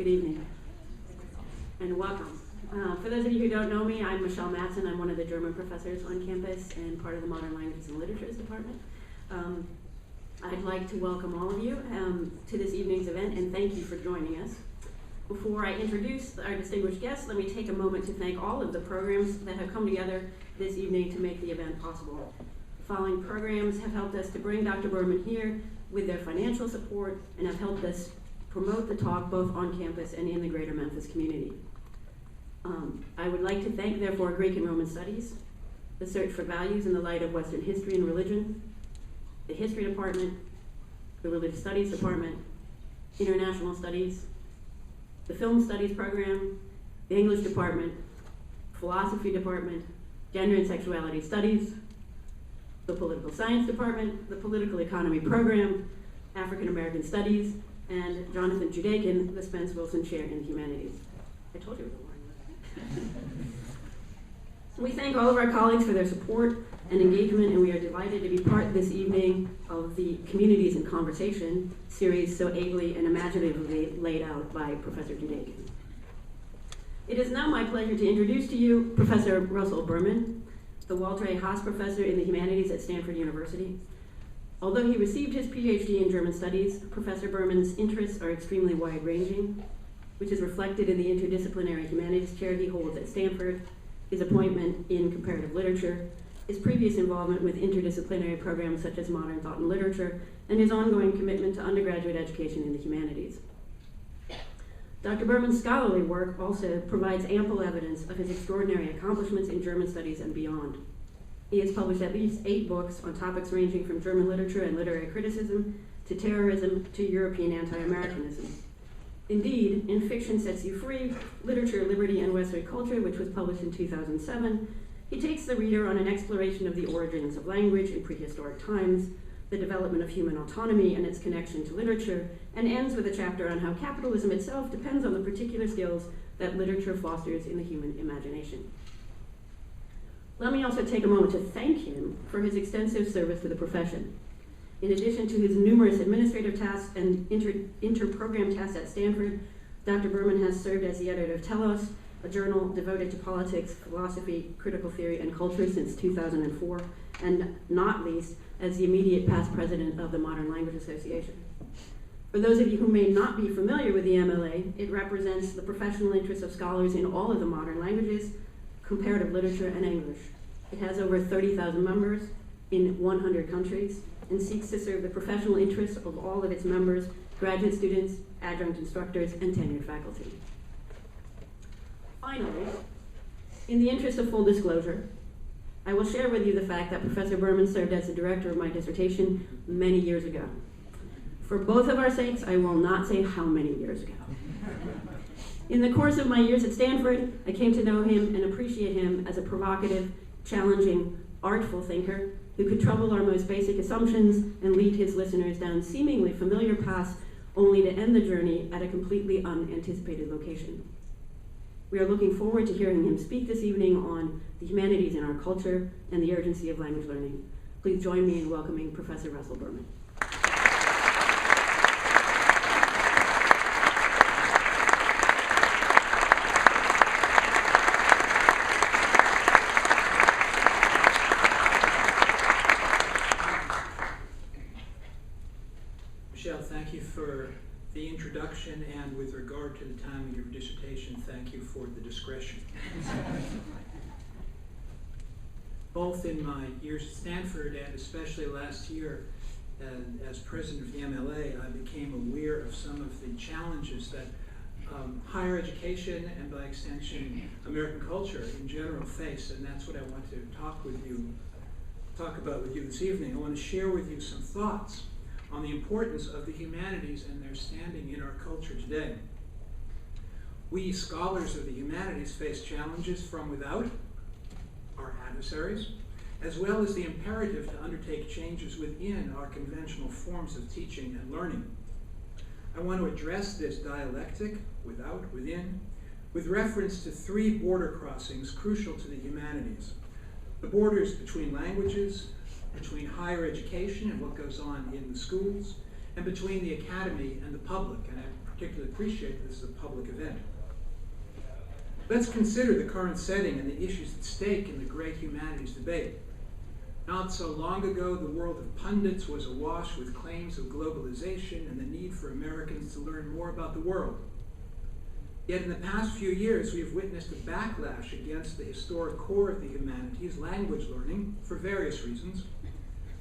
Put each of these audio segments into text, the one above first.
Good evening, and welcome. For those of you who don't know me, I'm Michelle Matson. I'm one of the German professors on campus and part of the Modern Languages and Literatures department. I'd like to welcome all of you to this evening's event, and thank you for joining us. Before I introduce our distinguished guests, let me take a moment to thank all of the programs that have come together this evening to make the event possible. The following programs have helped us to bring Dr. Berman here with their financial support and have helped us promote the talk both on campus and in the greater Memphis community. I would like to thank, therefore, Greek and Roman Studies, the Search for Values in the Light of Western History and Religion, the History Department, the Religious Studies Department, International Studies, the Film Studies Program, the English Department, Philosophy Department, Gender and Sexuality Studies, the Political Science Department, the Political Economy Program, African American Studies, and Jonathan Judakin, the Spence Wilson Chair in Humanities. I told you it was a We thank all of our colleagues for their support and engagement, and we are delighted to be part this evening of the Communities in Conversation series so ably and imaginatively laid out by Professor Judakin. It is now my pleasure to introduce to you Professor Russel Bergman, the Walter A. Haas Professor in the Humanities at Stanford University. Although he received his PhD in German Studies, Professor Bergman's interests are extremely wide-ranging, which is reflected in the interdisciplinary humanities chair he holds at Stanford, his appointment in comparative literature, his previous involvement with interdisciplinary programs such as modern thought and literature, and his ongoing commitment to undergraduate education in the humanities. Dr. Berman's scholarly work also provides ample evidence of his extraordinary accomplishments in German studies and beyond. He has published at least 8 books on topics ranging from German literature and literary criticism to terrorism to European anti-Americanism. Indeed, in Fiction Sets You Free, Literature, Liberty, and Western Culture, which was published in 2007, he takes the reader on an exploration of the origins of language in prehistoric times, the development of human autonomy and its connection to literature, and ends with a chapter on how capitalism itself depends on the particular skills that literature fosters in the human imagination. Let me also take a moment to thank him for his extensive service to the profession. In addition to his numerous administrative tasks and inter-program tasks at Stanford, Dr. Berman has served as the editor of Telos, a journal devoted to politics, philosophy, critical theory, and culture since 2004, and not least, as the immediate past president of the Modern Language Association. For those of you who may not be familiar with the MLA, it represents the professional interests of scholars in all of the modern languages, comparative literature, and English. It has over 30,000 members in 100 countries and seeks to serve the professional interests of all of its members, graduate students, adjunct instructors, and tenured faculty. Finally, in the interest of full disclosure, I will share with you the fact that Professor Berman served as the director of my dissertation many years ago. For both of our sakes, I will not say how many years ago. In the course of my years at Stanford, I came to know him and appreciate him as a provocative, challenging, artful thinker who could trouble our most basic assumptions and lead his listeners down seemingly familiar paths only to end the journey at a completely unanticipated location. We are looking forward to hearing him speak this evening on the humanities in our culture and the urgency of language learning. Please join me in welcoming Professor Russel Bergman. Thank you for the introduction, and with regard to the time of your dissertation, thank you for the discretion. Both in my years at Stanford and especially last year as president of the MLA, I became aware of some of the challenges that higher education and by extension American culture in general face, and that's what I want to talk about with you this evening. I want to share with you some thoughts on the importance of the humanities and their standing in our culture today. We scholars of the humanities face challenges from without, our adversaries, as well as the imperative to undertake changes within our conventional forms of teaching and learning. I want to address this dialectic, without, within, with reference to 3 border crossings crucial to the humanities. The borders between languages, between higher education and what goes on in the schools, and between the academy and the public, and particularly appreciate that this is a public event. Let's consider the current setting and the issues at stake in the great humanities debate. Not so long ago, the world of pundits was awash with claims of globalization and the need for Americans to learn more about the world. Yet in the past few years, we have witnessed a backlash against the historic core of the humanities, language learning, for various reasons.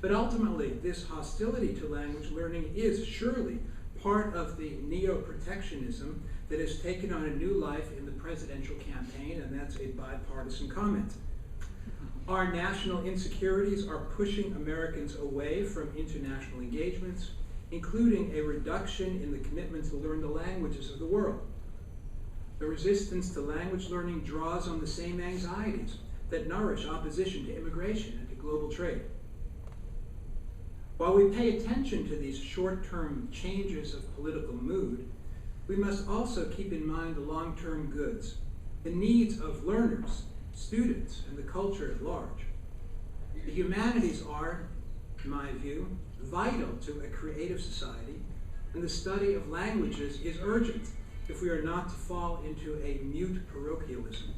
But ultimately, this hostility to language learning is surely part of the neo-protectionism that has taken on a new life in the presidential campaign, and that's a bipartisan comment. Our national insecurities are pushing Americans away from international engagements, including a reduction in the commitment to learn the languages of the world. The resistance to language learning draws on the same anxieties that nourish opposition to immigration and to global trade. While we pay attention to these short-term changes of political mood, we must also keep in mind the long-term goods, the needs of learners, students, and the culture at large. The humanities are, in my view, vital to a creative society, and the study of languages is urgent if we are not to fall into a mute parochialism.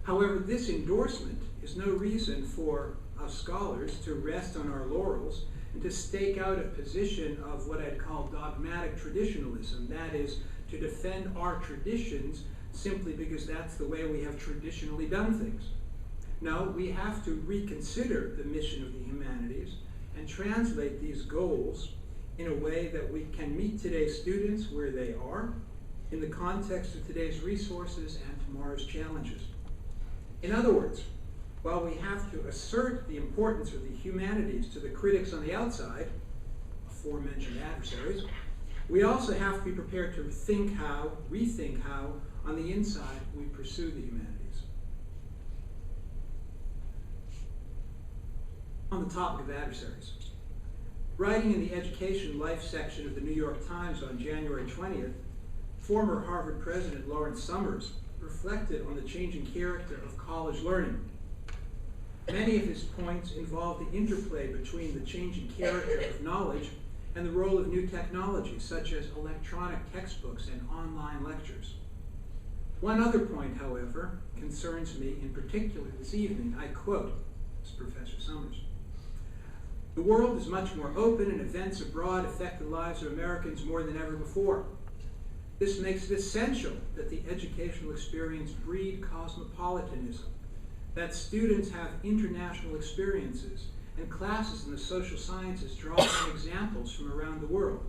However, this endorsement is no reason for us scholars to rest on our laurels and to stake out a position of what I'd call dogmatic traditionalism, that is, to defend our traditions simply because that's the way we have traditionally done things. No, we have to reconsider the mission of the humanities and translate these goals in a way that we can meet today's students where they are, in the context of today's resources and tomorrow's challenges. In other words, while we have to assert the importance of the humanities to the critics on the outside, aforementioned adversaries, we also have to be prepared to rethink how, on the inside, we pursue the humanities. On the topic of adversaries, writing in the Education Life section of the New York Times on January 20th, former Harvard President Lawrence Summers reflected on the changing character of college learning. Many of his points involve the interplay between the changing character of knowledge and the role of new technologies, such as electronic textbooks and online lectures. One other point, however, concerns me in particular this evening. I quote Professor Summers. "The world is much more open and events abroad affect the lives of Americans more than ever before. This makes it essential that the educational experience breed cosmopolitanism, that students have international experiences, and classes in the social sciences draw on examples from around the world.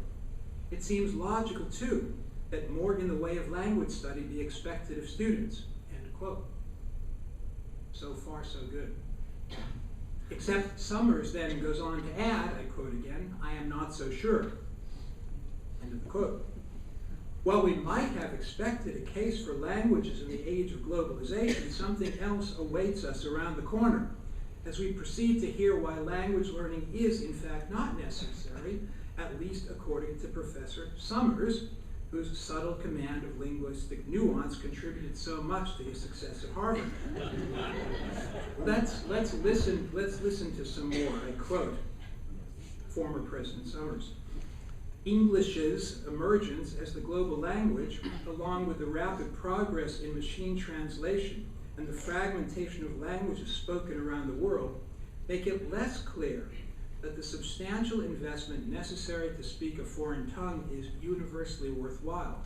It seems logical, too, that more in the way of language study be expected of students." End quote. So far, so good. Except Summers then goes on to add, I quote again, "I am not so sure." End of the quote. While we might have expected a case for languages in the age of globalization, something else awaits us around the corner as we proceed to hear why language learning is, in fact, not necessary, at least according to Professor Summers, whose subtle command of linguistic nuance contributed so much to his success at Harvard. Let's listen to some more. I quote former President Summers. "English's emergence as the global language, along with the rapid progress in machine translation and the fragmentation of languages spoken around the world, make it less clear that the substantial investment necessary to speak a foreign tongue is universally worthwhile.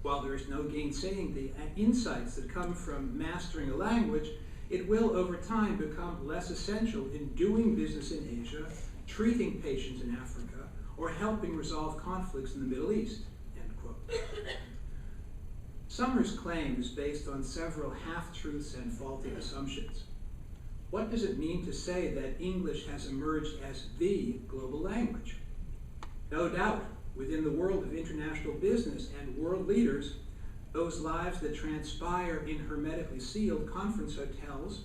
While there is no gainsaying the insights that come from mastering a language, it will over time become less essential in doing business in Asia, treating patients in Africa, or helping resolve conflicts in the Middle East." End quote. Summers' claim is based on several half-truths and faulty assumptions. What does it mean to say that English has emerged as the global language? No doubt, within the world of international business and world leaders, those lives that transpire in hermetically sealed conference hotels,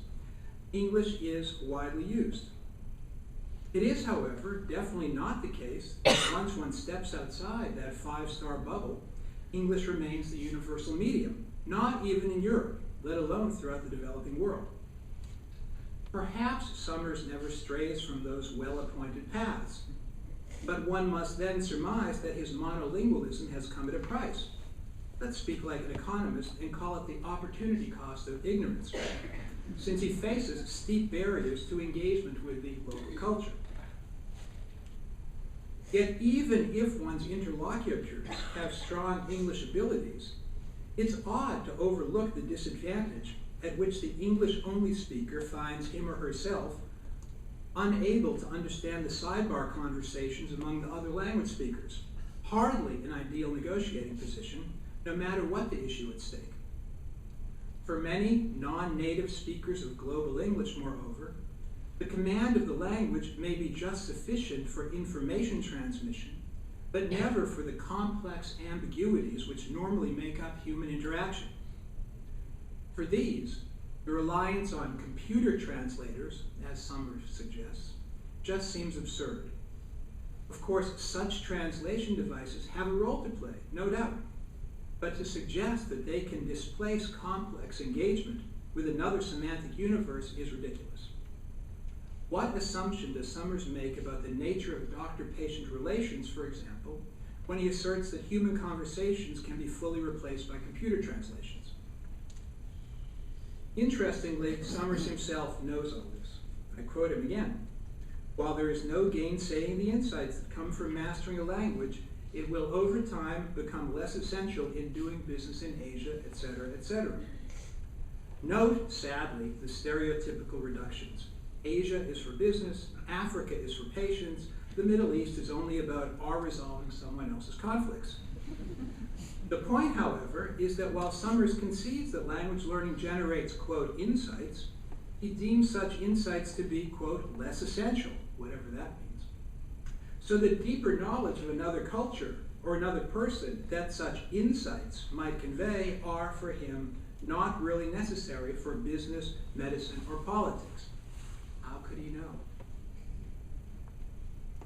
English is widely used. It is, however, definitely not the case that once one steps outside that five-star bubble, English remains the universal medium, not even in Europe, let alone throughout the developing world. Perhaps Summers never strays from those well-appointed paths. But one must then surmise that his monolingualism has come at a price. Let's speak like an economist and call it the opportunity cost of ignorance, since he faces steep barriers to engagement with the local culture. Yet even if one's interlocutors have strong English abilities, it's odd to overlook the disadvantage at which the English-only speaker finds him or herself unable to understand the sidebar conversations among the other language speakers. Hardly an ideal negotiating position, no matter what the issue at stake. For many non-native speakers of global English, moreover, the command of the language may be just sufficient for information transmission, but never for the complex ambiguities which normally make up human interaction. For these, the reliance on computer translators, as Summers suggests, just seems absurd. Of course, such translation devices have a role to play, no doubt, but to suggest that they can displace complex engagement with another semantic universe is ridiculous. What assumption does Summers make about the nature of doctor-patient relations, for example, when he asserts that human conversations can be fully replaced by computer translations? Interestingly, Summers himself knows all this. I quote him again. While there is no gainsaying the insights that come from mastering a language, it will over time become less essential in doing business in Asia, etc., etc. Note, sadly, the stereotypical reductions. Asia is for business, Africa is for patients, the Middle East is only about our resolving someone else's conflicts. The point, however, is that while Summers concedes that language learning generates, quote, insights, he deems such insights to be, quote, less essential, whatever that means. So the deeper knowledge of another culture or another person that such insights might convey are, for him, not really necessary for business, medicine, or politics. How could he know?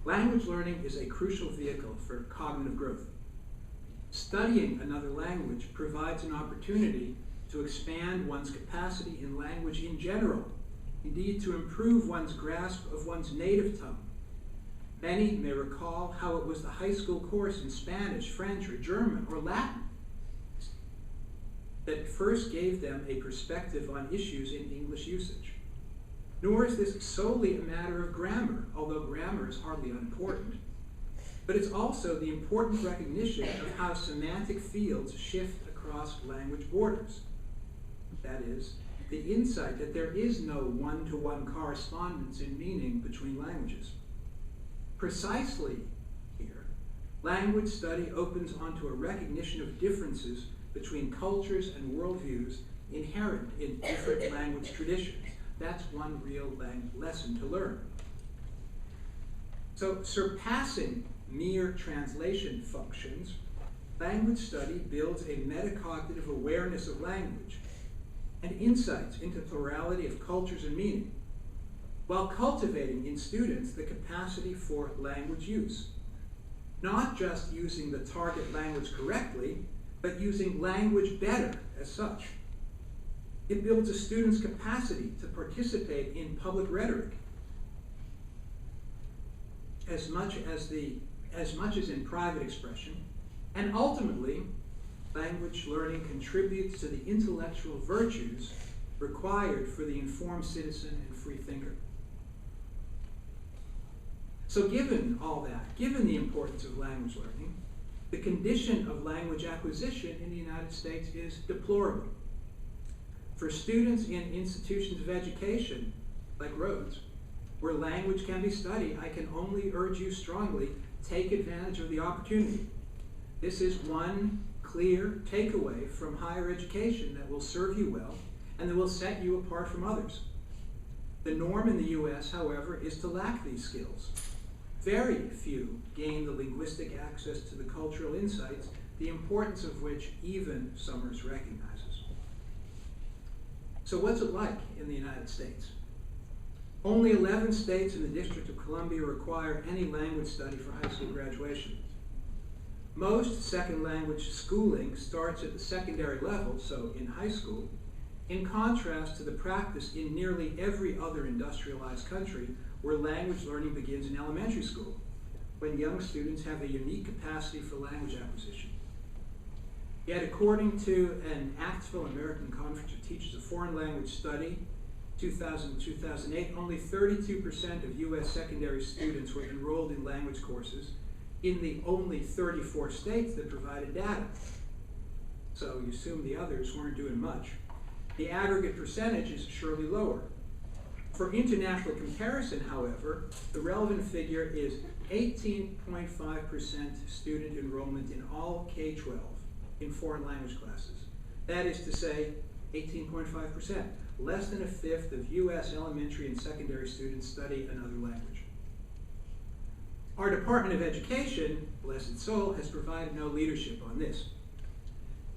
Language learning is a crucial vehicle for cognitive growth. Studying another language provides an opportunity to expand one's capacity in language in general, indeed to improve one's grasp of one's native tongue. Many may recall how it was the high school course in Spanish, French, or German, or Latin that first gave them a perspective on issues in English usage. Nor is this solely a matter of grammar, although grammar is hardly unimportant. But it's also the important recognition of how semantic fields shift across language borders. That is, the insight that there is no one-to-one correspondence in meaning between languages. Precisely here, language study opens onto a recognition of differences between cultures and worldviews inherent in different language traditions. That's one real lesson to learn. So, surpassing mere translation functions, language study builds a metacognitive awareness of language and insights into plurality of cultures and meaning, while cultivating in students the capacity for language use. Not just using the target language correctly, but using language better as such. It builds a student's capacity to participate in public rhetoric as much as in private expression, and ultimately, language learning contributes to the intellectual virtues required for the informed citizen and free thinker. So given all that, given the importance of language learning, the condition of language acquisition in the United States is deplorable. For students in institutions of education, like Rhodes, where language can be studied, I can only urge you strongly, take advantage of the opportunity. This is one clear takeaway from higher education that will serve you well and that will set you apart from others. The norm in the U.S., however, is to lack these skills. Very few gain the linguistic access to the cultural insights, the importance of which even Summers recognizes. So what's it like in the United States? Only 11 states in the District of Columbia require any language study for high school graduation. Most second language schooling starts at the secondary level, so in high school, in contrast to the practice in nearly every other industrialized country where language learning begins in elementary school. when young students have a unique capacity for language acquisition. Yet, according to an Actville American Conference of Teachers of Foreign Language study, 2000-2008, only 32% of U.S. secondary students were enrolled in language courses in the only 34 states that provided data. So you assume the others weren't doing much. The aggregate percentage is surely lower. For international comparison, however, the relevant figure is 18.5% student enrollment in all K-12 in foreign language classes. That is to say, 18.5%. Less than a fifth of U.S. elementary and secondary students study another language. Our Department of Education, bless its soul, has provided no leadership on this.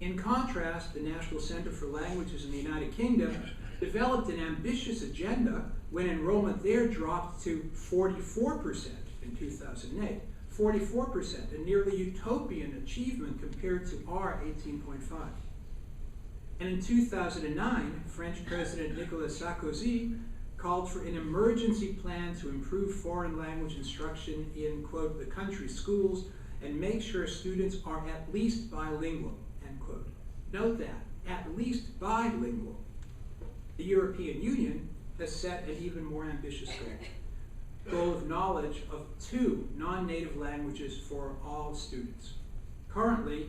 In contrast, the National Center for Languages in the United Kingdom developed an ambitious agenda when enrollment there dropped to 44% in 2008. 44%, a nearly utopian achievement compared to our 18.5. And in 2009, French President Nicolas Sarkozy called for an emergency plan to improve foreign language instruction in, quote, the country's schools and make sure students are at least bilingual, end quote. Note that, at least bilingual. The European Union has set an even more ambitious goal of knowledge of 2 non-native languages for all students. Currently,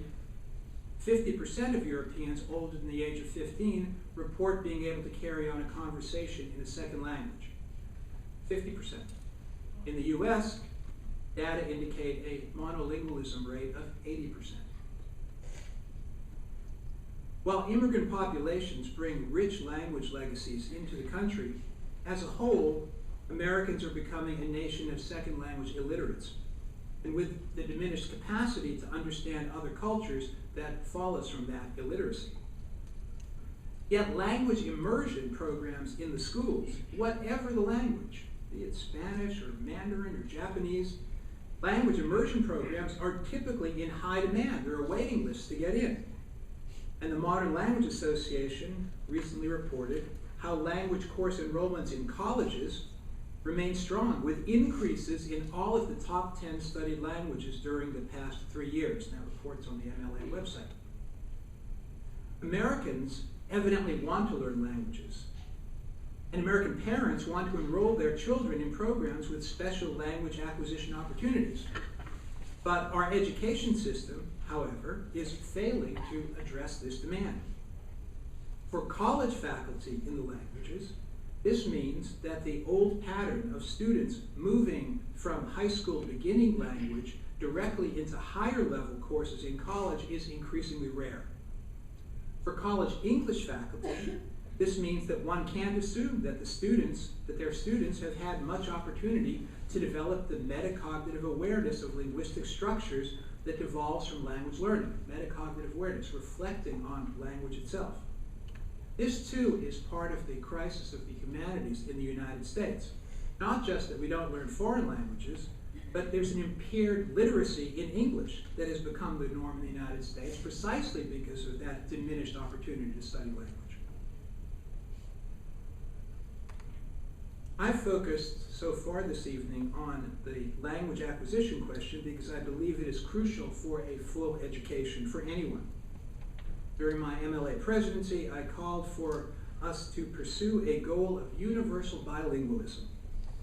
50% of Europeans older than the age of 15 report being able to carry on a conversation in a second language. 50%. In the US, data indicate a monolingualism rate of 80%. While immigrant populations bring rich language legacies into the country, as a whole, Americans are becoming a nation of second language illiterates. And with the diminished capacity to understand other cultures, that follows from that illiteracy. Yet language immersion programs in the schools, whatever the language, be it Spanish or Mandarin or Japanese, language immersion programs are typically in high demand. There are waiting lists to get in. And the Modern Language Association recently reported how language course enrollments in colleges remain strong, with increases in all of the top 10 studied languages during the past 3 years. And that report's on the MLA website. Americans evidently want to learn languages. And American parents want to enroll their children in programs with special language acquisition opportunities. But our education system, however, is failing to address this demand. For college faculty in the languages, this means that the old pattern of students moving from high school beginning language directly into higher level courses in college is increasingly rare. For college English faculty, this means that one can't assume that their students have had much opportunity to develop the metacognitive awareness of linguistic structures that devolves from language learning. Metacognitive awareness, reflecting on language itself. This, too, is part of the crisis of the humanities in the United States. Not just that we don't learn foreign languages, but there's an impaired literacy in English that has become the norm in the United States precisely because of that diminished opportunity to study language. I've focused so far this evening on the language acquisition question because I believe it is crucial for a full education for anyone. During my MLA presidency, I called for us to pursue a goal of universal bilingualism.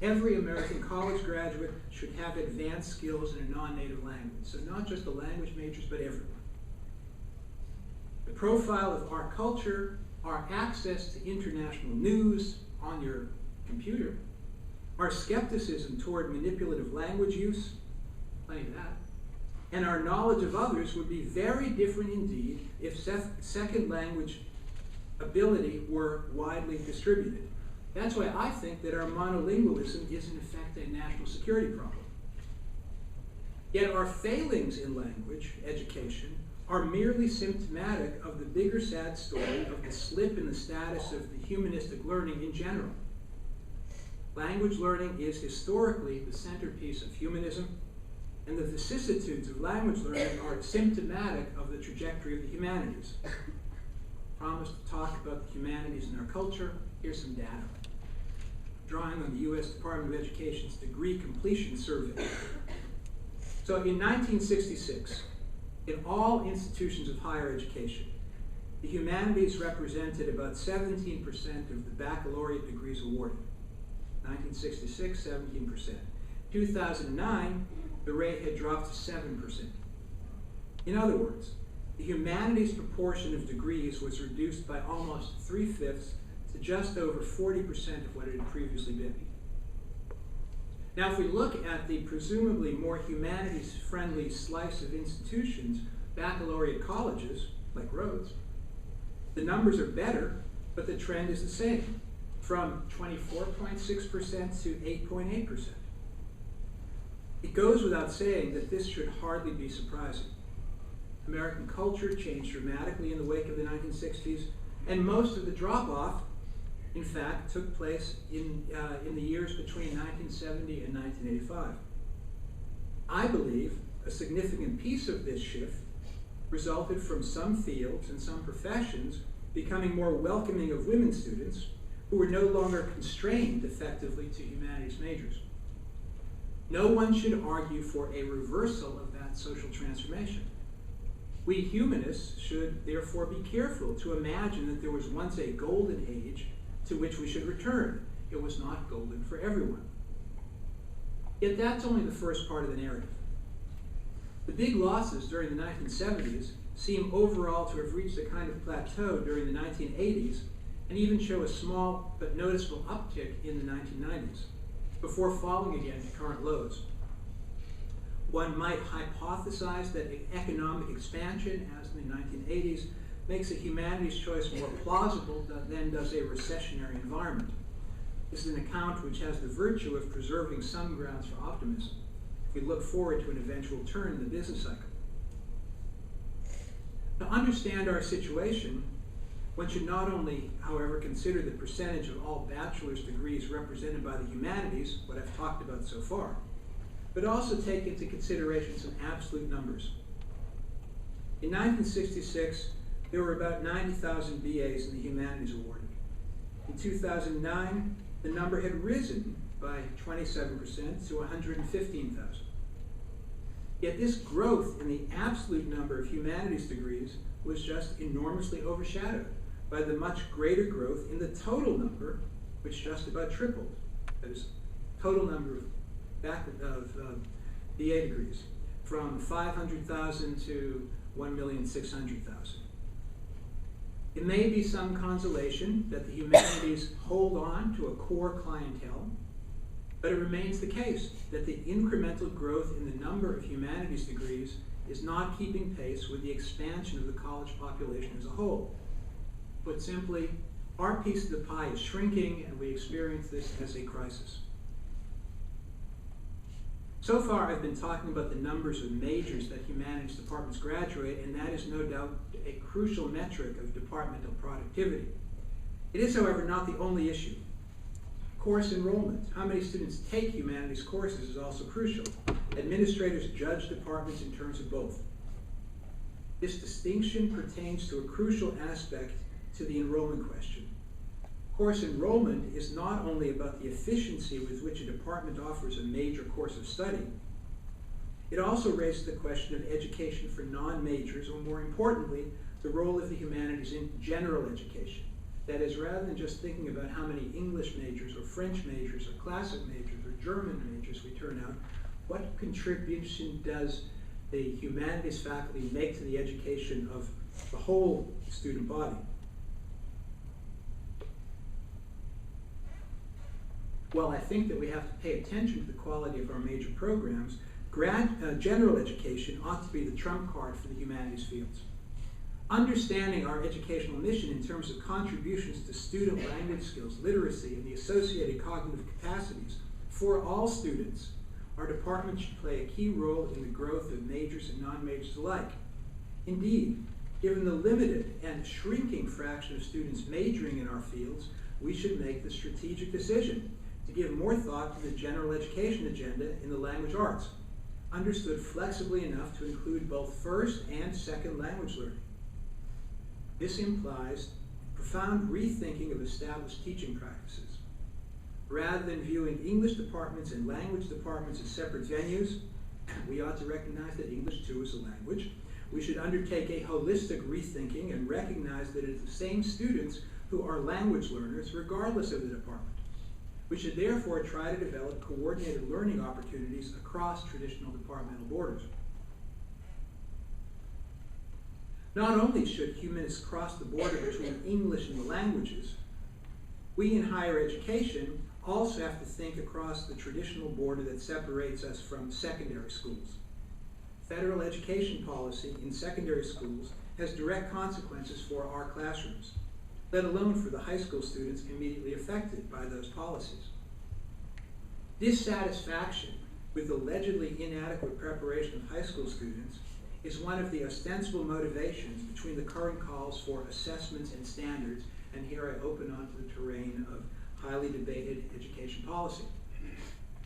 Every American college graduate should have advanced skills in a non-native language. So not just the language majors, but everyone. The profile of our culture, our access to international news on your computer, our skepticism toward manipulative language use, plenty of that, and our knowledge of others would be very different indeed if second language ability were widely distributed. That's why I think that our monolingualism is in effect a national security problem. Yet our failings in language education are merely symptomatic of the bigger sad story of the slip in the status of the humanistic learning in general. Language learning is historically the centerpiece of humanism, and the vicissitudes of language learning are symptomatic of the trajectory of the humanities. Promised to talk about the humanities in our culture. Here's some data. Drawing on the U.S. Department of Education's degree completion survey. So in 1966, in all institutions of higher education, the humanities represented about 17% of the baccalaureate degrees awarded. 1966, 17%. 2009, the rate had dropped to 7%. In other words, the humanities proportion of degrees was reduced by almost 3/5 to just over 40% of what it had previously been. Now, if we look at the presumably more humanities-friendly slice of institutions, baccalaureate colleges, like Rhodes, the numbers are better, but the trend is the same, from 24.6% to 8.8%. It goes without saying that this should hardly be surprising. American culture changed dramatically in the wake of the 1960s, and most of the drop-off, in fact, took place in the years between 1970 and 1985. I believe a significant piece of this shift resulted from some fields and some professions becoming more welcoming of women students who were no longer constrained effectively to humanities majors. No one should argue for a reversal of that social transformation. We humanists should therefore be careful to imagine that there was once a golden age to which we should return. It was not golden for everyone. Yet that's only the first part of the narrative. The big losses during the 1970s seem overall to have reached a kind of plateau during the 1980s and even show a small but noticeable uptick in the 1990s, before falling again to current lows. One might hypothesize that economic expansion, as in the 1980s, makes a humanities choice more plausible than does a recessionary environment. This is an account which has the virtue of preserving some grounds for optimism if we look forward to an eventual turn in the business cycle. To understand our situation, one should not only, however, consider the percentage of all bachelor's degrees represented by the humanities, what I've talked about so far, but also take into consideration some absolute numbers. In 1966, there were about 90,000 BAs in the humanities awarded. In 2009, the number had risen by 27% to 115,000. Yet this growth in the absolute number of humanities degrees was just enormously overshadowed by the much greater growth in the total number, which just about tripled. That is, total number of BA degrees, from 500,000 to 1,600,000. It may be some consolation that the humanities hold on to a core clientele, but it remains the case that the incremental growth in the number of humanities degrees is not keeping pace with the expansion of the college population as a whole. Put simply, our piece of the pie is shrinking, and we experience this as a crisis. So far, I've been talking about the numbers of majors that humanities departments graduate, and that is no doubt a crucial metric of departmental productivity. It is, however, not the only issue. Course enrollment, how many students take humanities courses, is also crucial. Administrators judge departments in terms of both. This distinction pertains to a crucial aspect to the enrollment question. Course enrollment is not only about the efficiency with which a department offers a major course of study, it also raises the question of education for non-majors, or more importantly, the role of the humanities in general education. That is, rather than just thinking about how many English majors or French majors or classic majors or German majors we turn out, what contribution does the humanities faculty make to the education of the whole student body? Well, I think that we have to pay attention to the quality of our major programs. General education ought to be the trump card for the humanities fields. Understanding our educational mission in terms of contributions to student language skills, literacy, and the associated cognitive capacities for all students, our department should play a key role in the growth of majors and non-majors alike. Indeed, given the limited and shrinking fraction of students majoring in our fields, we should make the strategic decision to give more thought to the general education agenda in the language arts, understood flexibly enough to include both first and second language learning. This implies profound rethinking of established teaching practices. Rather than viewing English departments and language departments as separate venues, We ought to recognize that English, too, is a language. We should undertake a holistic rethinking and recognize that it is the same students who are language learners regardless of the department. We should therefore try to develop coordinated learning opportunities across traditional departmental borders. Not only should humanists cross the border between English and the languages, we in higher education also have to think across the traditional border that separates us from secondary schools. Federal education policy in secondary schools has direct consequences for our classrooms, let alone for the high school students immediately affected by those policies. Dissatisfaction with allegedly inadequate preparation of high school students is one of the ostensible motivations between the current calls for assessments and standards, and here I open onto the terrain of highly debated education policy.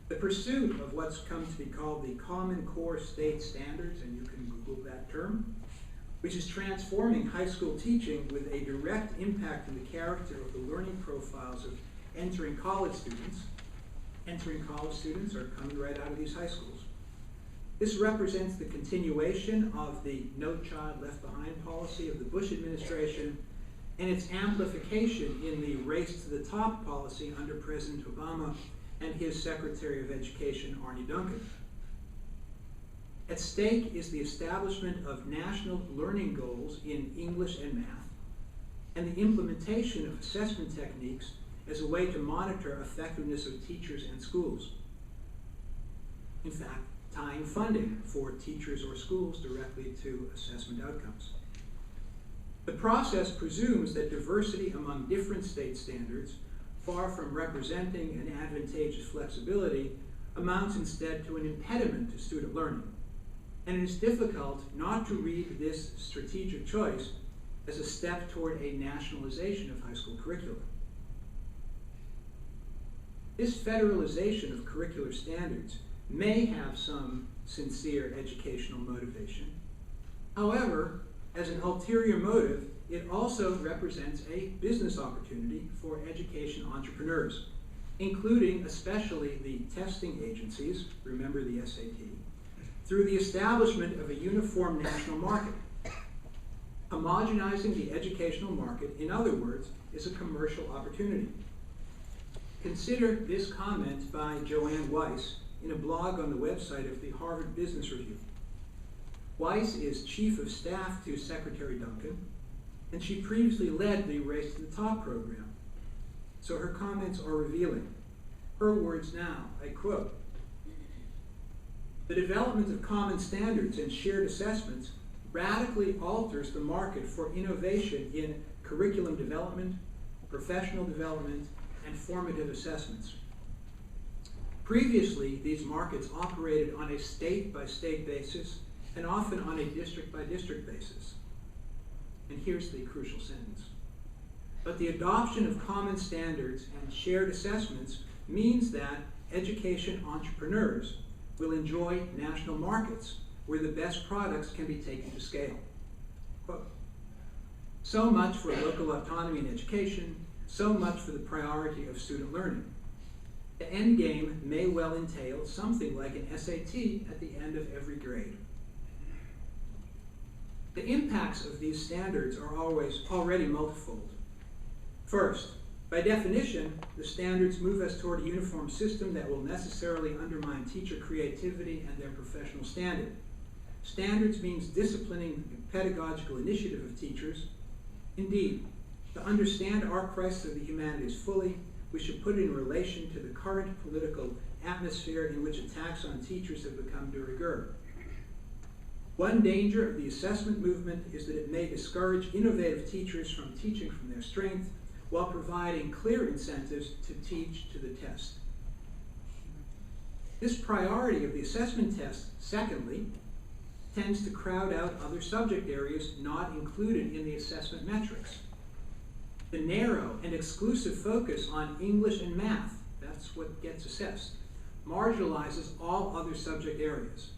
The pursuit of what's come to be called the Common Core State Standards, and you can Google that term, which is transforming high school teaching with a direct impact on the character of the learning profiles of entering college students. Entering college students are coming right out of these high schools. This represents the continuation of the No Child Left Behind policy of the Bush administration and its amplification in the Race to the Top policy under President Obama and his Secretary of Education, Arne Duncan. At stake is the establishment of national learning goals in English and math, and the implementation of assessment techniques as a way to monitor effectiveness of teachers and schools. In fact, tying funding for teachers or schools directly to assessment outcomes. The process presumes that diversity among different state standards, far from representing an advantageous flexibility, amounts instead to an impediment to student learning. And it is difficult not to read this strategic choice as a step toward a nationalization of high school curricula. This federalization of curricular standards may have some sincere educational motivation. However, as an ulterior motive, it also represents a business opportunity for education entrepreneurs, including especially the testing agencies, remember the SAT, through the establishment of a uniform national market. Homogenizing the educational market, in other words, is a commercial opportunity. Consider this comment by Joanne Weiss in a blog on the website of the Harvard Business Review. Weiss is Chief of Staff to Secretary Duncan, and she previously led the Race to the Top program. So her comments are revealing. Her words now, I quote, "The development of common standards and shared assessments radically alters the market for innovation in curriculum development, professional development, and formative assessments. Previously, these markets operated on a state-by-state basis and often on a district-by-district basis." And here's the crucial sentence. "But the adoption of common standards and shared assessments means that education entrepreneurs will enjoy national markets where the best products can be taken to scale." Quote, "So much for local autonomy in education, so much for the priority of student learning. The end game may well entail something like an SAT at the end of every grade." The impacts of these standards are already multifold. First, by definition, the standards move us toward a uniform system that will necessarily undermine teacher creativity and their professional standing. Standards means disciplining the pedagogical initiative of teachers. Indeed, to understand our crisis of the humanities fully, we should put it in relation to the current political atmosphere in which attacks on teachers have become de rigueur. One danger of the assessment movement is that it may discourage innovative teachers from teaching from their strength while providing clear incentives to teach to the test. This priority of the assessment test, secondly, tends to crowd out other subject areas not included in the assessment metrics. The narrow and exclusive focus on English and math, that's what gets assessed, marginalizes all other subject areas.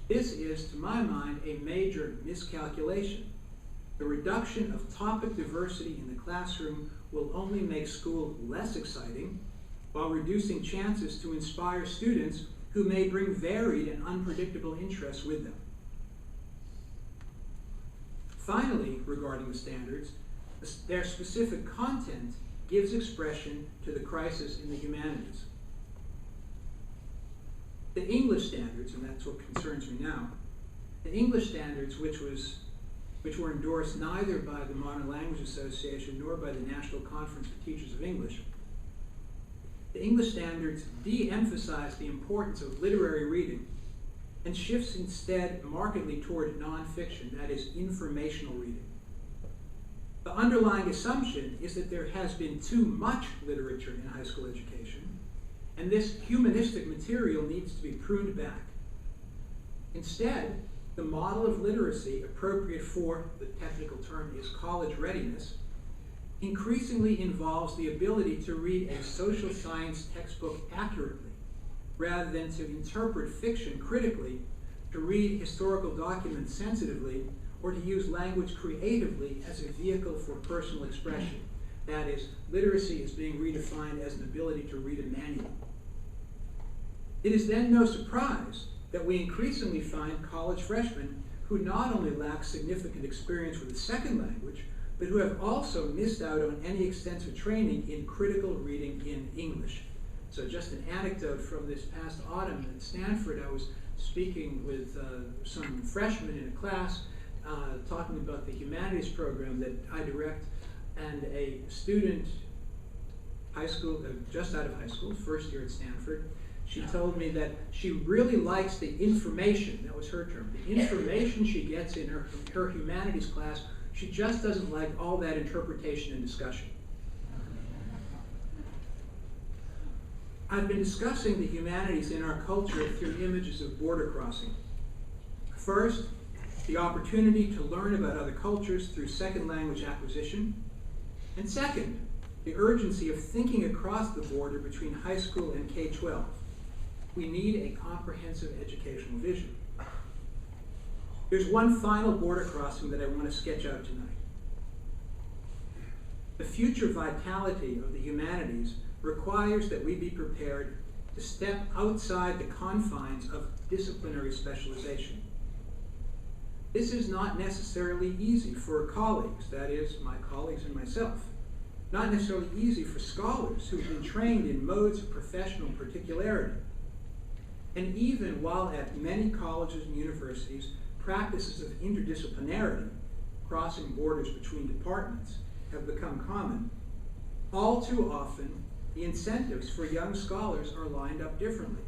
This is, to my mind, a major miscalculation. The reduction of topic diversity in the classroom will only make school less exciting while reducing chances to inspire students who may bring varied and unpredictable interests with them. Finally, regarding the standards, their specific content gives expression to the crisis in the humanities. The English standards, and that's what concerns me now, the English standards, which were endorsed neither by the Modern Language Association nor by the National Conference for Teachers of English, the English standards de-emphasize the importance of literary reading and shifts instead markedly toward nonfiction, that is, informational reading. The underlying assumption is that there has been too much literature in high school education, and this humanistic material needs to be pruned back. Instead, the model of literacy appropriate for, the technical term is college readiness, increasingly involves the ability to read a social science textbook accurately, rather than to interpret fiction critically, to read historical documents sensitively, or to use language creatively as a vehicle for personal expression. That is, literacy is being redefined as an ability to read a manual. It is then no surprise that we increasingly find college freshmen who not only lack significant experience with a second language, but who have also missed out on any extensive training in critical reading in English. So just an anecdote from this past autumn at Stanford, I was speaking with some freshmen in a class talking about the Humanities program that I direct, and a student, high school, just out of high school, first year at Stanford, she told me that she really likes the information, that was her term, the information she gets in her humanities class. She just doesn't like all that interpretation and discussion. I've been discussing the humanities in our culture through images of border crossing. First, the opportunity to learn about other cultures through second language acquisition. And second, the urgency of thinking across the border between high school and K-12. We need a comprehensive educational vision. There's one final border crossing that I want to sketch out tonight. The future vitality of the humanities requires that we be prepared to step outside the confines of disciplinary specialization. This is not necessarily easy for colleagues, that is, my colleagues and myself. Not necessarily easy for scholars who've been trained in modes of professional particularity. And even while at many colleges and universities, practices of interdisciplinarity, crossing borders between departments, have become common, all too often the incentives for young scholars are lined up differently.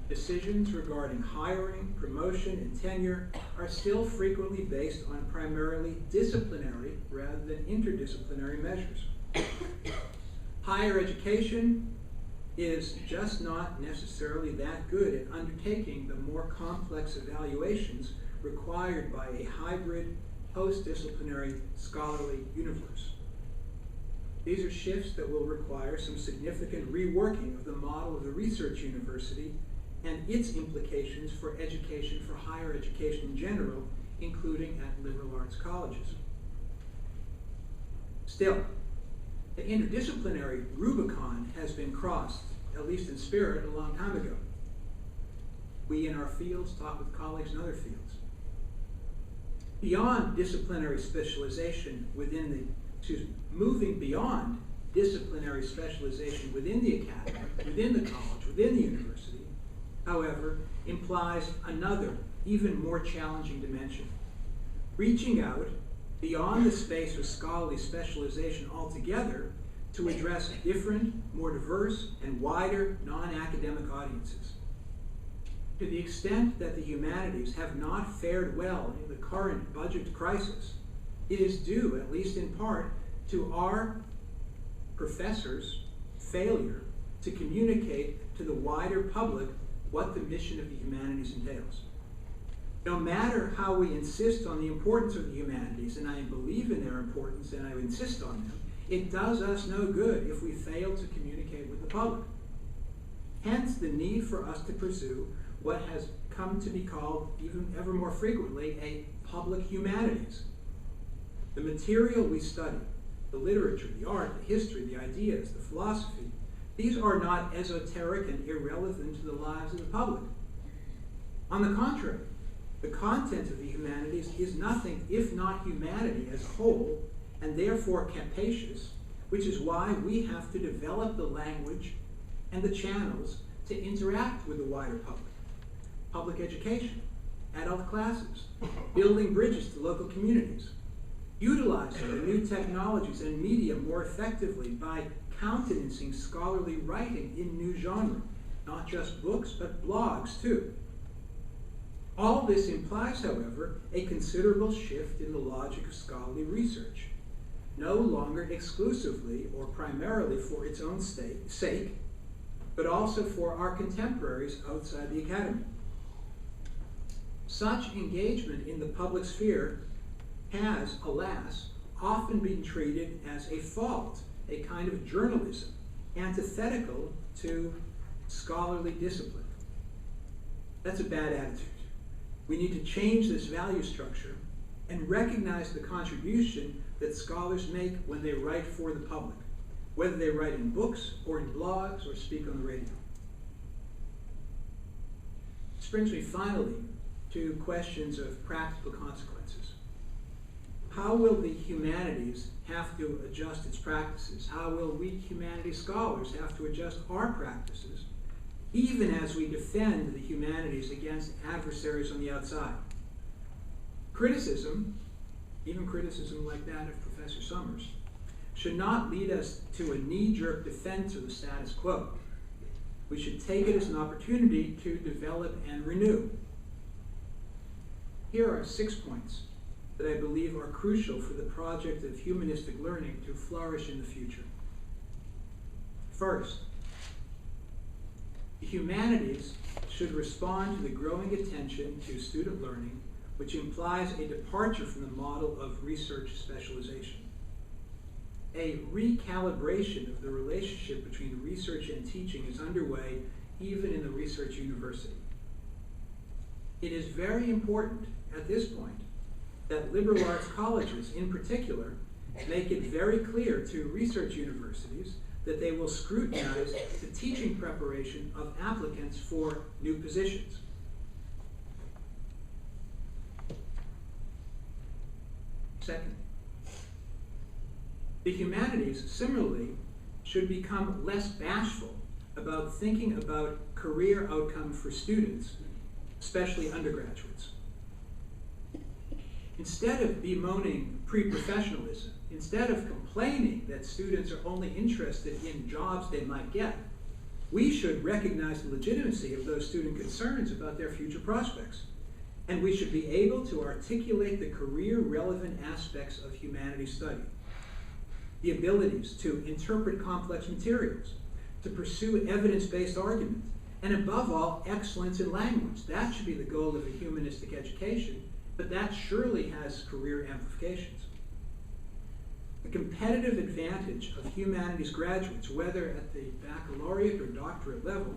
Decisions regarding hiring, promotion, and tenure are still frequently based on primarily disciplinary rather than interdisciplinary measures. Higher education is just not necessarily that good at undertaking the more complex evaluations required by a hybrid, post-disciplinary scholarly universe. These are shifts that will require some significant reworking of the model of the research university and its implications for education, for higher education in general, including at liberal arts colleges. Still, the interdisciplinary Rubicon has been crossed, at least in spirit, a long time ago. We in our fields talk with colleagues in other fields. Beyond disciplinary specialization moving beyond disciplinary specialization within the academy, within the college, within the university, however, implies another, even more challenging dimension. Reaching out beyond the space of scholarly specialization altogether to address different, more diverse, and wider non-academic audiences. To the extent that the humanities have not fared well in the current budget crisis, it is due, at least in part, to our professors' failure to communicate to the wider public what the mission of the humanities entails. No matter how we insist on the importance of the humanities, and I believe in their importance and I insist on them, it does us no good if we fail to communicate with the public. Hence the need for us to pursue what has come to be called, even ever more frequently, a public humanities. The material we study, the literature, the art, the history, the ideas, the philosophy, These are not esoteric and irrelevant to the lives of the public. On the contrary, the content of the humanities is nothing if not humanity as a whole, and therefore capacious, which is why we have to develop the language and the channels to interact with the wider public. Public education, adult classes, building bridges to local communities, utilizing the new technologies and media more effectively by countenancing scholarly writing in new genre, not just books, but blogs too. All this implies, however, a considerable shift in the logic of scholarly research, no longer exclusively or primarily for its own sake, but also for our contemporaries outside the academy. Such engagement in the public sphere has, alas, often been treated as a fault, a kind of journalism, antithetical to scholarly discipline. That's a bad attitude. We need to change this value structure and recognize the contribution that scholars make when they write for the public, whether they write in books or in blogs or speak on the radio. This brings me finally to questions of practical consequences. How will the humanities have to adjust its practices? How will we humanities scholars have to adjust our practices, even as we defend the humanities against adversaries on the outside? Criticism, even criticism like that of Professor Summers, should not lead us to a knee-jerk defense of the status quo. We should take it as an opportunity to develop and renew. Here are 6 points that I believe are crucial for the project of humanistic learning to flourish in the future. First, the humanities should respond to the growing attention to student learning, which implies a departure from the model of research specialization. A recalibration of the relationship between research and teaching is underway even in the research university. It is very important at this point that liberal arts colleges in particular make it very clear to research universities that they will scrutinize the teaching preparation of applicants for new positions. Second, the humanities similarly should become less bashful about thinking about career outcome for students, especially undergraduates. Instead of bemoaning pre-professionalism, instead of complaining that students are only interested in jobs they might get, we should recognize the legitimacy of those student concerns about their future prospects. And we should be able to articulate the career-relevant aspects of humanities study. The abilities to interpret complex materials, to pursue evidence-based argument, and above all, excellence in language. That should be the goal of a humanistic education, but that surely has career amplifications. The competitive advantage of humanities graduates, whether at the baccalaureate or doctorate level,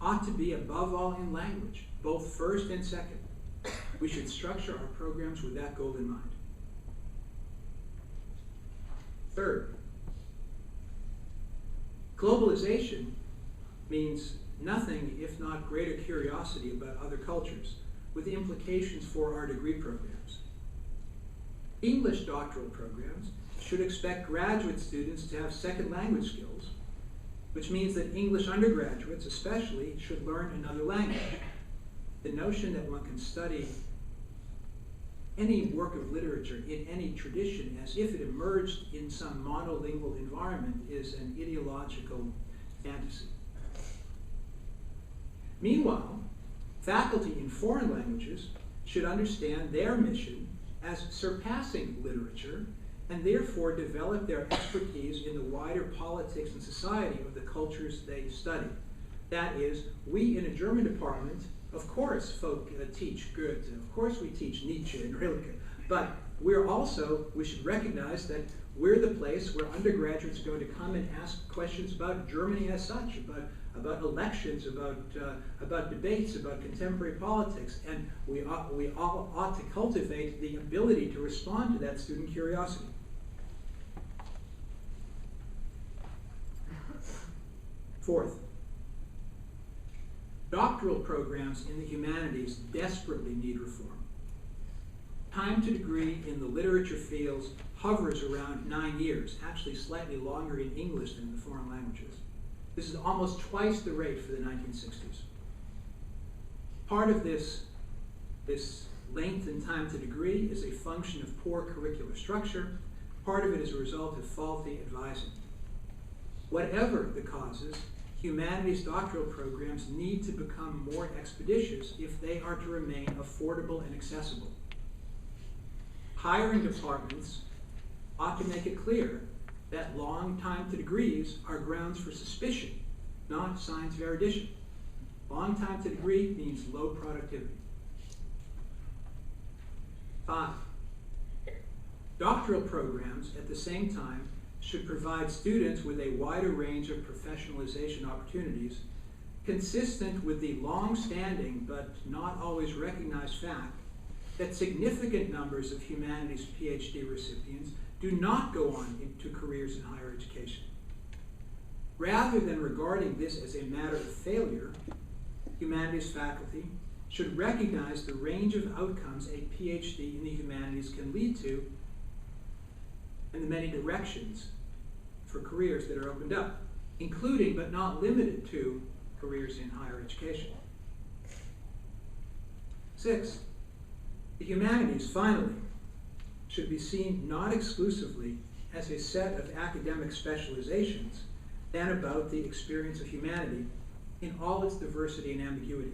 ought to be above all in language, both first and second. We should structure our programs with that goal in mind. Third, globalization means nothing if not greater curiosity about other cultures, with implications for our degree programs. English doctoral programs should expect graduate students to have second language skills, which means that English undergraduates especially should learn another language. The notion that one can study any work of literature in any tradition as if it emerged in some monolingual environment is an ideological fantasy. Meanwhile, faculty in foreign languages should understand their mission as surpassing literature and therefore develop their expertise in the wider politics and society of the cultures they study. That is, we in a German department, of course, folk teach Goethe, of course we teach Nietzsche and Rilke, but we should recognize that we're the place where undergraduates are going to come and ask questions about Germany as such, about elections, about debates, about contemporary politics, and we all ought to cultivate the ability to respond to that student curiosity. Fourth, doctoral programs in the humanities desperately need reform. Time to degree in the literature fields hovers around 9 years, actually slightly longer in English than in the foreign languages. This is almost twice the rate for the 1960s. Part of this length and time to degree is a function of poor curricular structure. Part of it is a result of faulty advising. Whatever the causes, humanities doctoral programs need to become more expeditious if they are to remain affordable and accessible. Hiring departments ought to make it clear that long time to degrees are grounds for suspicion, not signs of erudition. Long time to degree means low productivity. 5, doctoral programs at the same time should provide students with a wider range of professionalization opportunities consistent with the long-standing but not always recognized fact that significant numbers of humanities PhD recipients do not go on into careers in higher education. Rather than regarding this as a matter of failure, humanities faculty should recognize the range of outcomes a PhD in the humanities can lead to and the many directions for careers that are opened up, including but not limited to careers in higher education. 6, the humanities, finally, should be seen not exclusively as a set of academic specializations than about the experience of humanity in all its diversity and ambiguity.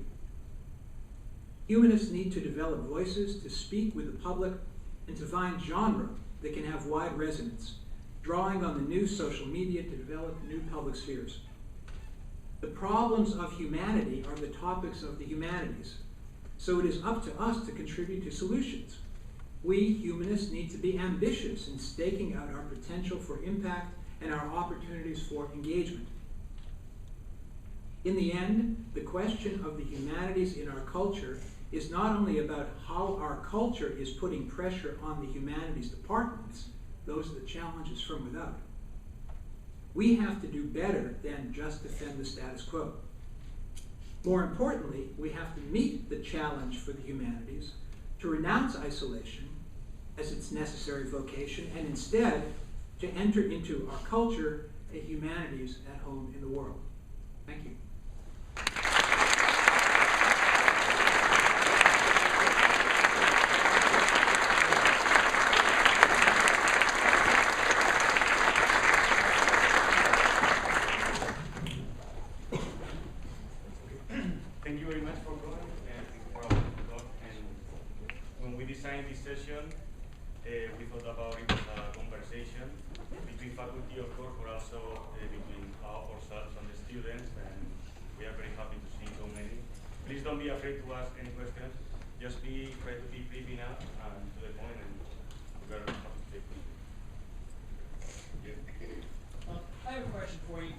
Humanists need to develop voices to speak with the public and to find genre that can have wide resonance, drawing on the new social media to develop new public spheres. The problems of humanity are the topics of the humanities, so it is up to us to contribute to solutions. We humanists need to be ambitious in staking out our potential for impact and our opportunities for engagement. In the end, the question of the humanities in our culture is not only about how our culture is putting pressure on the humanities departments, those are the challenges from without. We have to do better than just defend the status quo. More importantly, we have to meet the challenge for the humanities to renounce isolation as its necessary vocation and instead to enter into our culture a humanities at home in the world. Thank you. Thank you very much for coming and for our talk. And when we designed this session, we thought about it as a conversation between faculty, of course, but also between ourselves and the students. And we are very happy to see so many. Please don't be afraid to ask any questions. Just try to be brief enough and to the point, and we are happy to take questions. I have a question for you,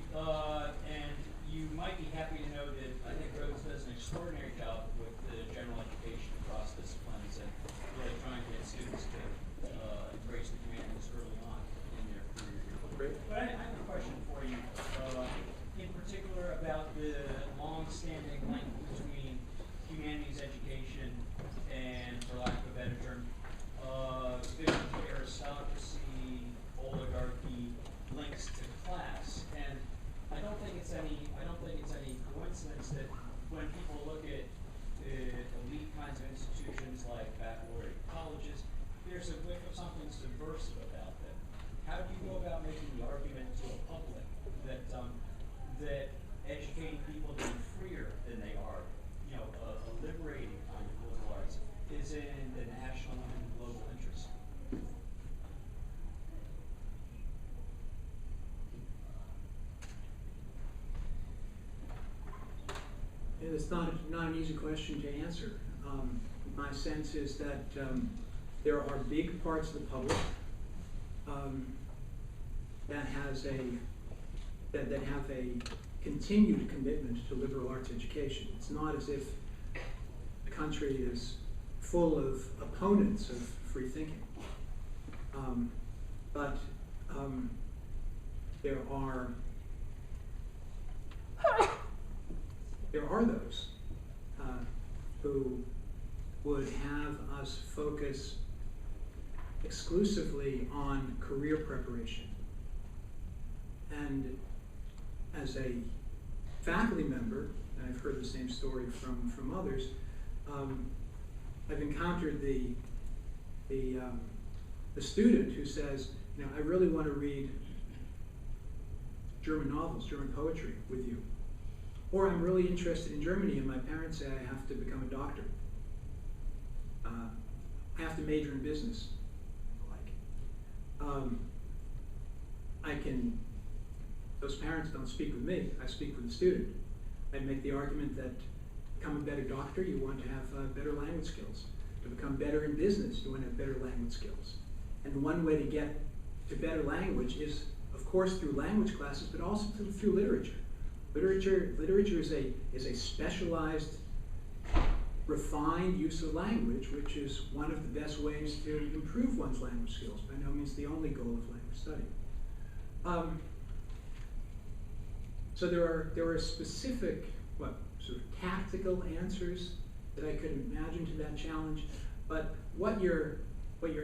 and you might be happy to know that I think Rhodes does an extraordinary job with the general education across disciplines and really trying to get students to embrace the humanities early on in their career. Great. But I have a question for you, in particular about the long-standing link between humanities education and, for lack of a better term, vision of aristocracy, oligarchy, links to class. And I don't think it's any coincidence that when people look at elite kinds of institutions like baccalaureate colleges, there's a whiff of something subversive about them. How do you go about making the argument to a public that that educating people to be freer than they are, a liberating kind of liberal arts, is in the national and global interest? It's not an easy question to answer. My sense is that there are big parts of the public that have a continued commitment to liberal arts education. It's not as if the country is full of opponents of free thinking, but there are there are those who would have us focus exclusively on career preparation. And as a faculty member, and I've heard the same story from others, I've encountered the student who says, you know, I really want to read German novels, German poetry with you. Or I'm really interested in Germany and my parents say I have to become a doctor. I have to major in business. Those parents don't speak with me, I speak with the student. I make the argument that to become a better doctor, you want to have better language skills. To become better in business, you want to have better language skills. And the one way to get to better language is, of course, through language classes, but also through literature. Literature is a specialized, refined use of language, which is one of the best ways to improve one's language skills. By no means the only goal of language study. So there are specific, sort of tactical answers that I could imagine to that challenge. But what you're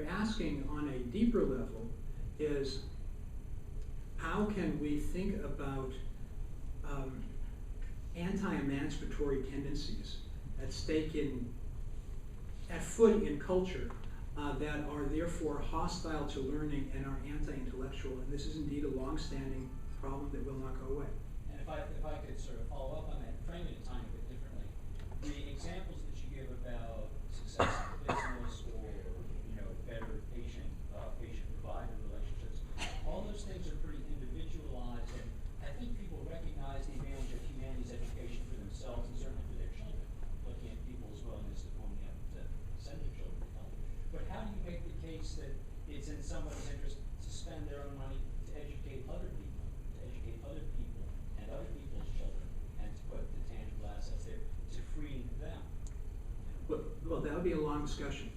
asking on a deeper level is, how can we think about anti-emancipatory tendencies at foot in culture that are therefore hostile to learning and are anti-intellectual, and this is indeed a long-standing problem that will not go away. And if I could sort of follow up on that, frame it a tiny bit differently, the examples that you give about success in business or better patient-provider relationships, all those things are pretty individualized, and I think people recognize the advantage of humanities education for themselves and certainly for their children, looking at people's willingness to send their children to college. But how do you make the case that it's in someone's interest to spend their own money to educate other people and other people's children, and to put the tangible assets there to free them? Well, that would be a long discussion.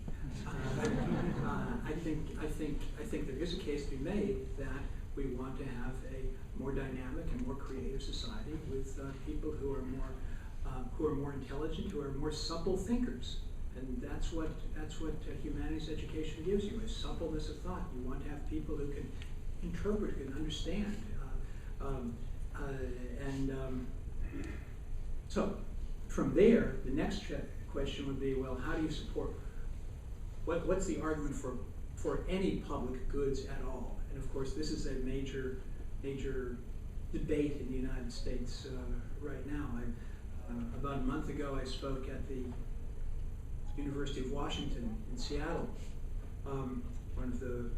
I think there is a case to be made that we want to have a more dynamic and more creative society with people who are more intelligent, who are more supple thinkers, and that's what humanities education gives you: a suppleness of thought. You want to have people who can interpret, who can understand, so from there, the next question would be, well, how do you support? What's the argument for any public goods at all? And of course, this is a major debate in the United States right now. About a month ago, I spoke at the University of Washington in Seattle, one of the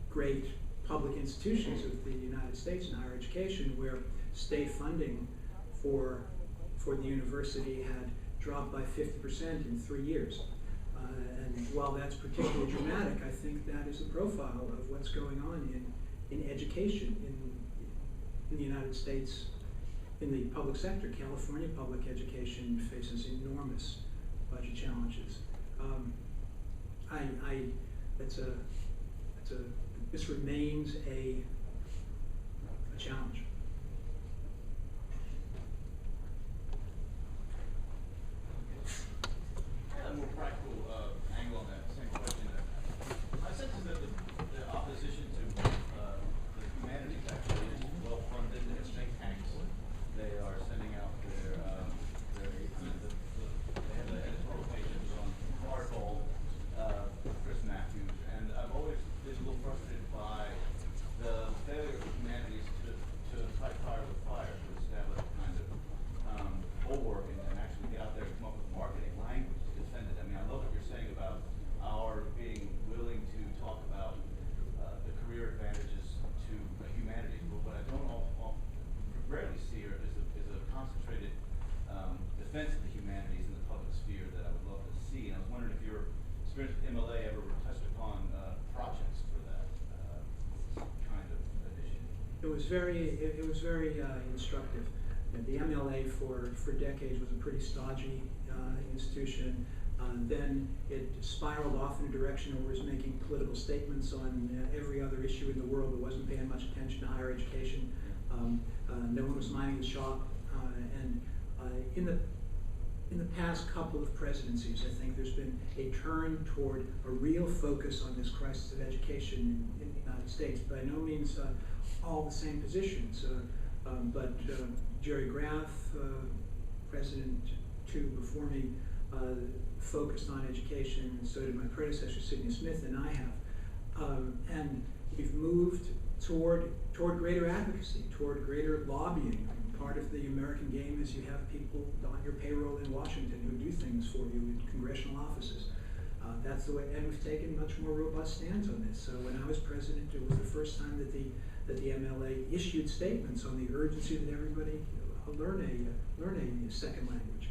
great public institutions of the United States in higher education, where state funding for the university had dropped by 50% in 3 years. And while that's particularly dramatic, I think that is the profile of what's going on in education in the United States, in the public sector. California public education faces enormous budget challenges. This remains a challenge. A more practical angle on that same question. My sense is that the opposition to the humanities actually is well funded. It's think tanks. They are sending out they have the editorial pages on an article, Chris Matthews, and I've always been a little frustrated by the failure of humanities to fight fire with fire, to establish a kind of bulwark and actually get out there and come up with marketing language to defend it. I mean, I love what you're saying about our being willing to talk about the career advantages to humanities, but what I don't rarely see is a concentrated defense of the humanities in the public sphere that I would love to see. And I was wondering if your experience with MLA ever touched upon projects for that kind of initiative. It was very instructive. The MLA for decades was a pretty stodgy institution. Then it spiraled off in a direction where it was making political statements on every other issue in the world, but wasn't paying much attention to higher education. No one was minding the shop, and In the past couple of presidencies, I think there's been a turn toward a real focus on this crisis of education in the United States. By no means all the same positions, but Jerry Graff, President 2 before me, focused on education, and so did my predecessor, Sidney Smith, and I have. And we've moved toward greater advocacy, toward greater lobbying. Part of the American game is you have people on your payroll in Washington who do things for you in congressional offices. That's the way, and we've taken much more robust stands on this. So when I was president, it was the first time that the MLA issued statements on the urgency that everybody learn a second language.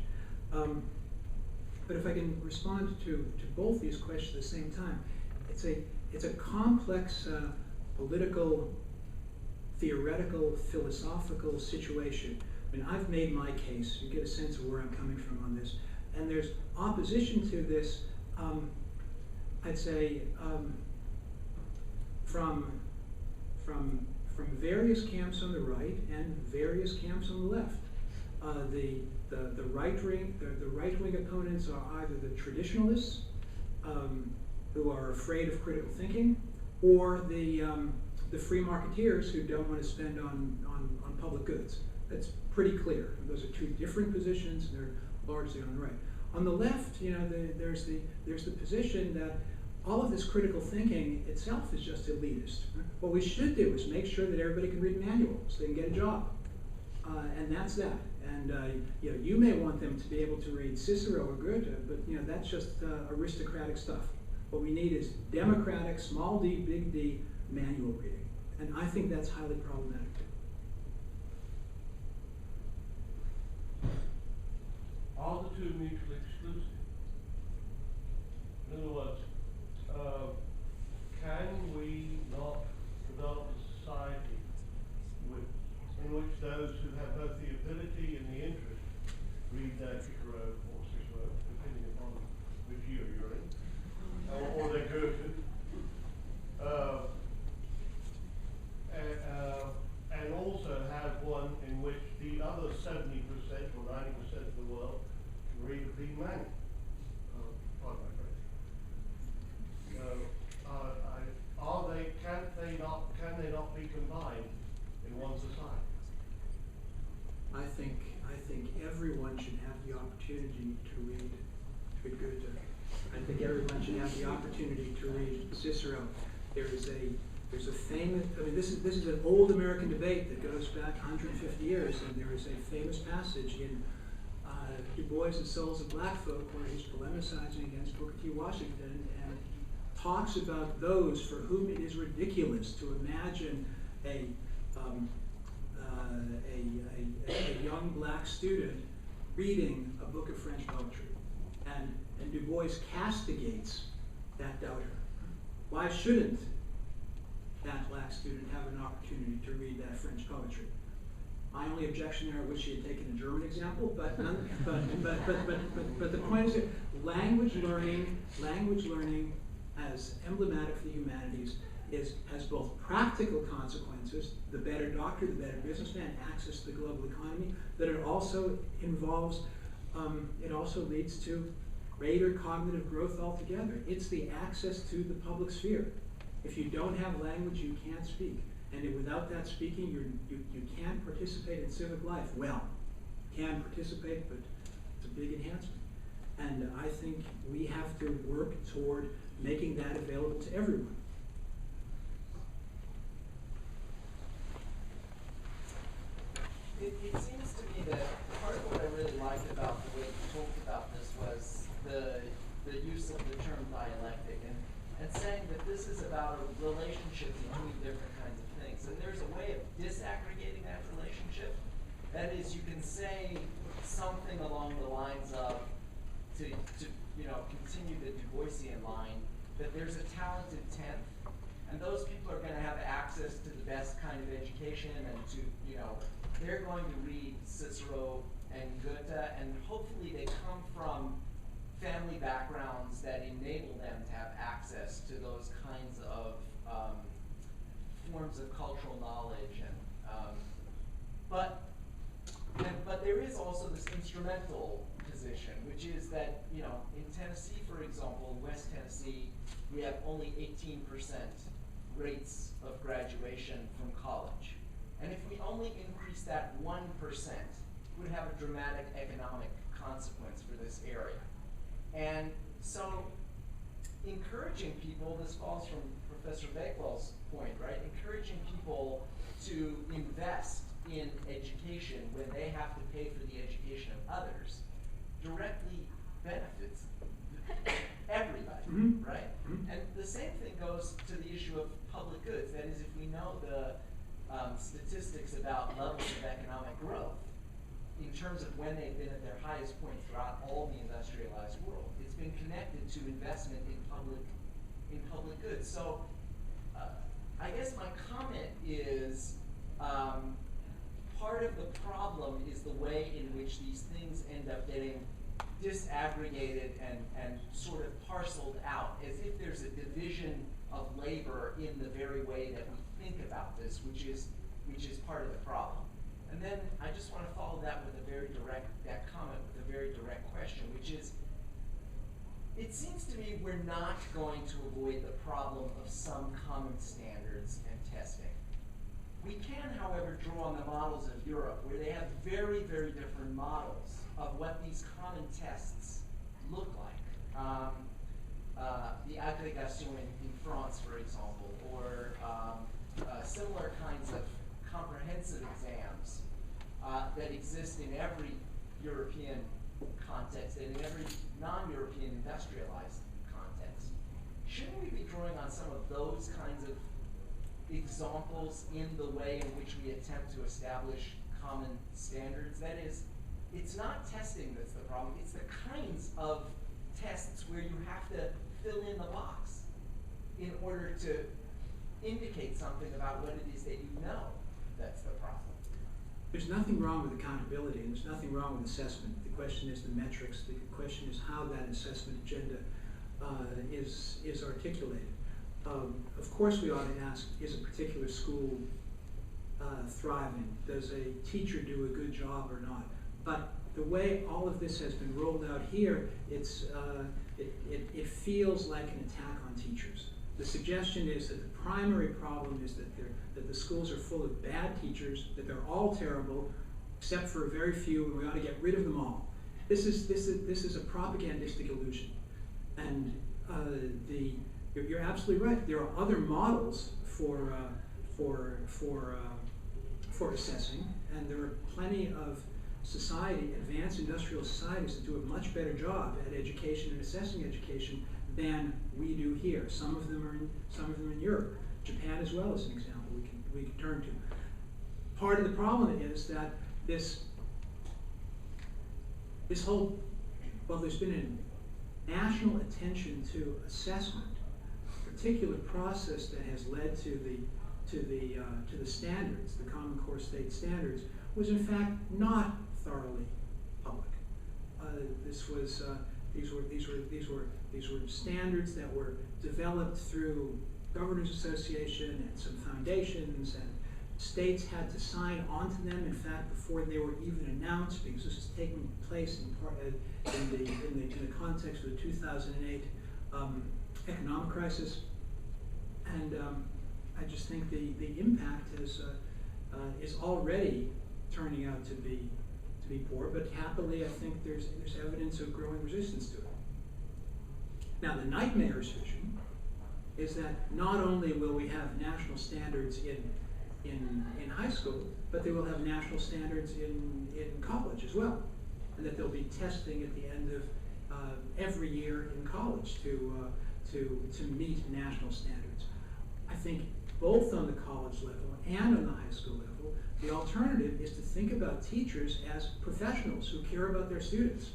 But if I can respond to both these questions at the same time, it's a complex political, theoretical, philosophical situation. I mean, I've made my case. You get a sense of where I'm coming from on this. And there's opposition to this, I'd say, from various camps on the right and various camps on the left. The right-wing opponents are either the traditionalists, who are afraid of critical thinking, or the free marketeers who don't want to spend on public goods. That's pretty clear. Those are two different positions, and they're largely on the right. On the left, there's the position that all of this critical thinking itself is just elitist. What we should do is make sure that everybody can read manuals, so they can get a job, and that's that. And you may want them to be able to read Cicero or Goethe, but that's just aristocratic stuff. What we need is democratic, small d, big D, manual reading. And I think that's highly problematic. Are the two mutually exclusive? In other words, can we not develop a society in which those who have both the ability and the interest read their Cicero or Cicero, depending upon which year you're in, or their Goethe, and also have one in which the other 70% or 90% of the world can read a clean manual. Pardon my French. Can they not be combined in one society? I think everyone should have the opportunity to read Goethe. I think everyone should have the opportunity to read Cicero. There's a famous, this is an old American debate that goes back 150 years, and there is a famous passage in Du Bois' and Souls of Black Folk where he's polemicizing against Booker T. Washington, and talks about those for whom it is ridiculous to imagine a young black student reading a book of French poetry. And Du Bois castigates that doubter. Why shouldn't that black student have an opportunity to read that French poetry? My only objection there, I wish she had taken a German example, but the point is that language learning as emblematic for the humanities has both practical consequences, the better doctor, the better businessman, access to the global economy, that it also involves, it also leads to greater cognitive growth altogether. It's the access to the public sphere. If you don't have language, you can't speak. And without that speaking, you can't participate in civic life. Well, you can participate, but it's a big enhancement. And I think we have to work toward making that available to everyone. It seems to me that part of what I really liked about the way you talked about this was the use of the term dialectic and saying that this is about a relationship between different kinds of things. And there's a way of disaggregating that relationship. That is, you can say something along the lines of, to continue the Du Boisian line, that there's a talented tenth, and those people are going to have access to the best kind of education, and they're going to read Cicero and Goethe, and hopefully they come from family backgrounds that enable them to have access to those kinds of forms of cultural knowledge. But there is also this instrumental position, which is that, you know, in Tennessee, for example, in West Tennessee, we have only 18% rates of graduation from college. And if we only increase that 1%, it would have a dramatic economic consequence for this area. And so encouraging people, this falls from Professor Bakewell's point, right? Encouraging people to invest in education when they have to pay for the education of others directly benefits everybody, right? And the same thing goes to the issue of public goods. That is, if we know the statistics about levels of economic growth in terms of when they've been at their highest point throughout all the industrialized world, it's been connected to investment in public goods. So I guess my comment is part of the problem is the way in which these things end up getting disaggregated and sort of parceled out, as if there's a division of labor in the very way that we think about this, which is part of the problem. And then I just want to follow that with that comment with a very direct question, which is, it seems to me we're not going to avoid the problem of some common standards and testing. We can, however, draw on the models of Europe, where they have very, very different models of what these common tests look like. The agrégation in France, for example, or similar kinds of comprehensive exams that exist in every European context and in every non-European industrialized context. Shouldn't we be drawing on some of those kinds of examples in the way in which we attempt to establish common standards? That is, it's not testing that's the problem, it's the kinds of tests where you have to fill in the box in order to indicate something about what it is that you know that's the problem. There's nothing wrong with accountability, and there's nothing wrong with assessment. The question is the metrics. The question is how that assessment agenda is articulated. Of course, we ought to ask, is a particular school thriving? Does a teacher do a good job or not? But the way all of this has been rolled out here, it feels like an attack on teachers. The suggestion is that the primary problem is that the schools are full of bad teachers, that they're all terrible, except for a very few, and we ought to get rid of them all. This is a propagandistic illusion, and you're absolutely right. There are other models for assessing, and there are plenty of advanced industrial societies that do a much better job at education and assessing education than we do here. Some of them are in Europe. Japan as well is an example we can turn to. Part of the problem is that this whole, well, there's been a national attention to assessment, a particular process that has led to the standards, the Common Core State standards, was in fact not thoroughly public. These were standards that were developed through Governors Association and some foundations, and states had to sign onto them, in fact, before they were even announced, because this is taking place in the context of the 2008 economic crisis. And I just think the impact is already turning out to be poor, but happily I think there's evidence of growing resistance to it. Now the nightmare solution is that not only will we have national standards in high school, but they will have national standards in college as well, and that there'll be testing at the end of every year in college to meet national standards. I think both on the college level and on the high school level, the alternative is to think about teachers as professionals who care about their students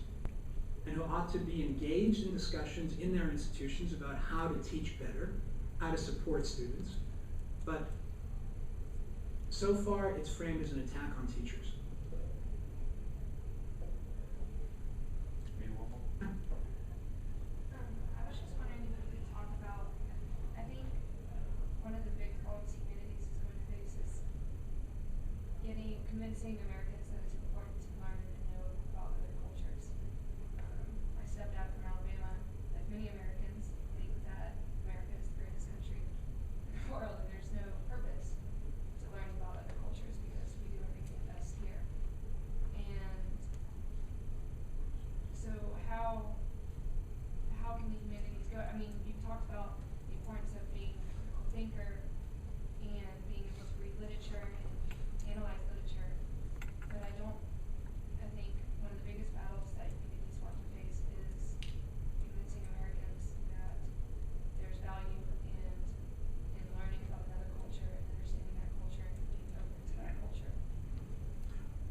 and who ought to be engaged in discussions in their institutions about how to teach better, how to support students. But so far, it's framed as an attack on teachers. I was just wondering if you could talk about, I think one of the big problems humanities is going to face is convincing Americans that it's important to learn and know about other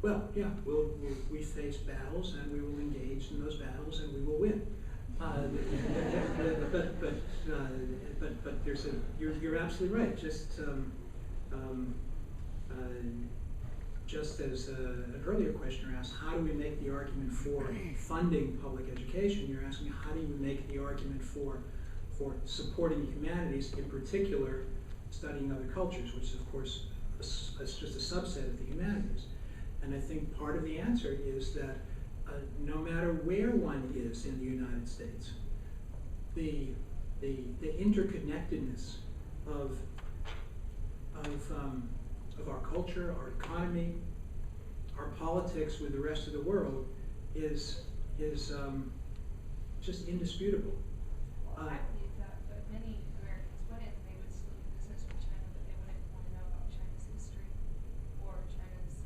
Well, yeah, we face battles and we will engage in those battles and we will win. But there's you're absolutely right. Just as an earlier questioner asked, how do we make the argument for funding public education? You're asking, how do you make the argument for supporting the humanities, in particular, studying other cultures, which is, of course, is just a subset of the humanities. And I think part of the answer is that no matter where one is in the United States, the interconnectedness of our culture, our economy, our politics with the rest of the world is just indisputable. Well, I believe that, but many Americans wouldn't. They would still do business with China, but they wouldn't want to know about China's history or China's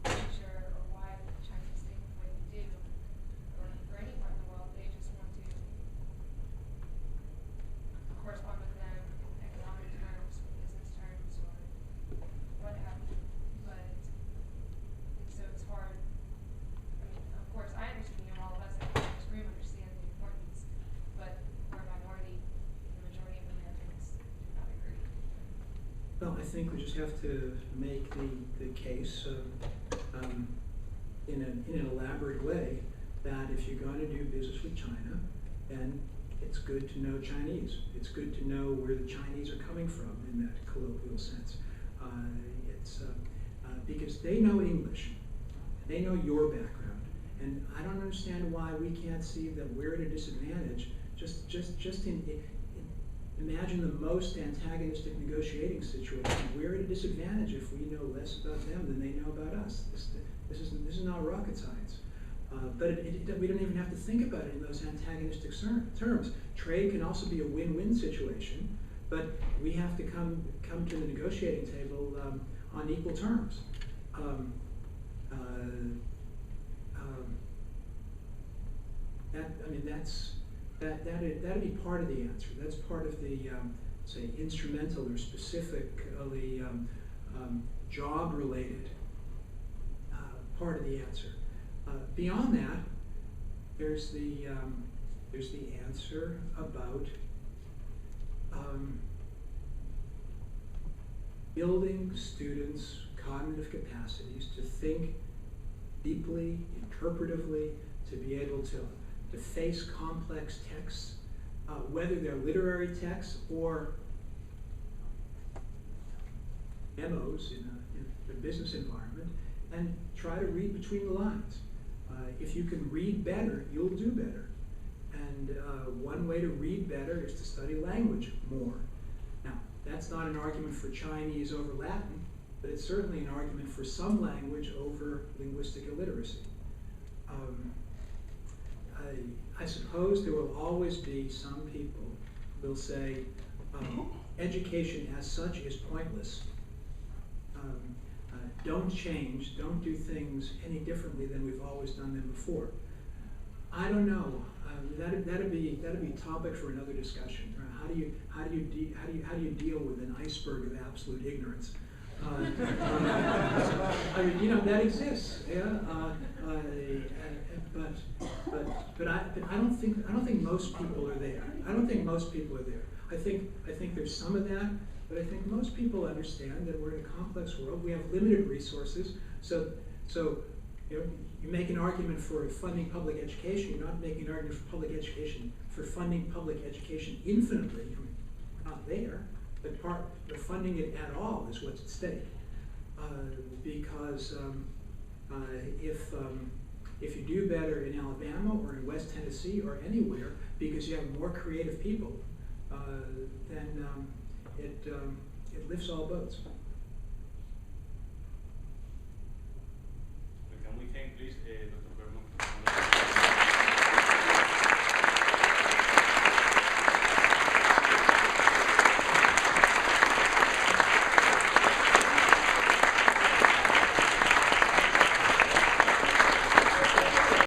future or why China is thinking the way they do, or any part of the world. They just want to correspond with them in economic terms, or business terms, or what have you. But and so it's hard. I mean, of course, I understand you, all of us in this room understand the importance, but we're a minority. The majority of Americans do not agree. Well, I think we just have to make the case in an elaborate way that if you're going to do business with China, then it's good to know Chinese. It's good to know where the Chinese are coming from in that colloquial sense. Because they know English, they know your background, and I don't understand why we can't see that we're at a disadvantage. Imagine the most antagonistic negotiating situation. We're at a disadvantage if we know less about them than they know about us. This is not rocket science. But we don't even have to think about it in those antagonistic terms. Trade can also be a win-win situation, but we have to come to the negotiating table on equal terms. That'd be part of the answer. That's part of the say instrumental or specifically job-related part of the answer. Beyond that, there's the answer about building students' cognitive capacities to think deeply, interpretively, to be able to face complex texts, whether they're literary texts or memos in a business environment, and try to read between the lines. If you can read better, you'll do better. And one way to read better is to study language more. Now, that's not an argument for Chinese over Latin, but it's certainly an argument for some language over linguistic illiteracy. I suppose there will always be some people who will say education as such is pointless. Don't change, don't do things any differently than we've always done them before. I don't know. That'd be a topic for another discussion. How do you deal with an iceberg of absolute ignorance? I mean, that exists. Yeah. But I don't think most people are there. I don't think most people are there. I think there's some of that, but I think most people understand that we're in a complex world. We have limited resources, so you make an argument for funding public education. You're not making an argument for public education for funding public education infinitely. We're not there, but funding it at all is what's at stake. Because if you do better in Alabama or in West Tennessee or anywhere because you have more creative people, then it lifts all boats.